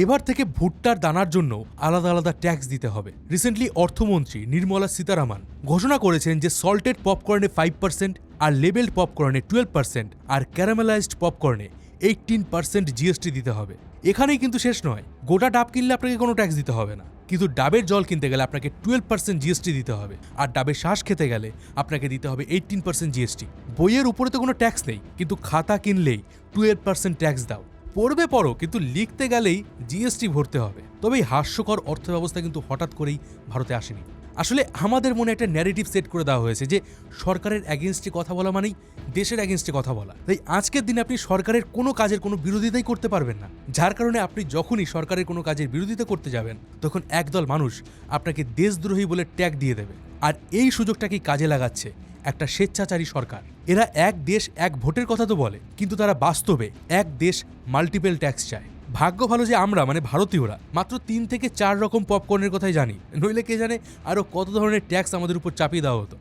এবার থেকে ভুট্টার দানার জন্য আলাদা আলাদা ট্যাক্স দিতে হবে। রিসেন্টলি অর্থমন্ত্রী নির্মলা সীতারামন ঘোষণা করেছেন যে সল্টেড পপকর্নে 5% আর লেবেলড পপকর্নে 12% আর ক্যারামেলাইজড পপকর্নে 18% জিএসটি দিতে হবে। এখানেই কিন্তু শেষ নয়, গোটা ডাব কিনলে আপনাকে কোনো ট্যাক্স দিতে হবে না, কিন্তু ডাবের জল কিনতে গেলে আপনাকে 12% জিএসটি দিতে হবে, আর ডাবের শ্বাস খেতে গেলে আপনাকে দিতে হবে 18% জিএসটি। বইয়ের উপরে তো কোনো ট্যাক্স নেই, কিন্তু খাতা কিনলেই 12% ট্যাক্স দাও। পড়বে পড়ো, কিন্তু লিখতে গেলেই জিএসটি ভরতে হবে। তবে এই হাস্যকর অর্থব্যবস্থা কিন্তু হঠাৎ করেই ভারতে আসেনি। আসলে আমাদের মনে একটা ন্যারেটিভ সেট করে দেওয়া হয়েছে যে সরকারের অ্যাগেনস্টে কথা বলা মানেই দেশের অ্যাগেনস্টে কথা বলা। তাই আজকের দিনে আপনি সরকারের কোনো কাজের কোনো বিরোধিতাই করতে পারবেন না, যার কারণে আপনি যখনই সরকারের কোনো কাজের বিরোধিতা করতে যাবেন তখন একদল মানুষ আপনাকে দেশদ্রোহী বলে ট্যাগ দিয়ে দেবে। আর এই সুযোগটাকেই কাজে লাগাচ্ছে একটা স্বেচ্ছাচারী সরকার। এরা এক দেশ এক ভোটের কথা তো বলে, কিন্তু তারা বাস্তবে এক দেশ মাল্টিপল ট্যাক্স চায়। ভাগ্য ভালো যে আমরা ভারতীয়রা মাত্র 3 থেকে 4 রকম পপকর্নের কথাই জানি, নইলে কে জানে আরও কত ধরনের ট্যাক্স আমাদের উপর চাপিয়ে দেওয়া হতো।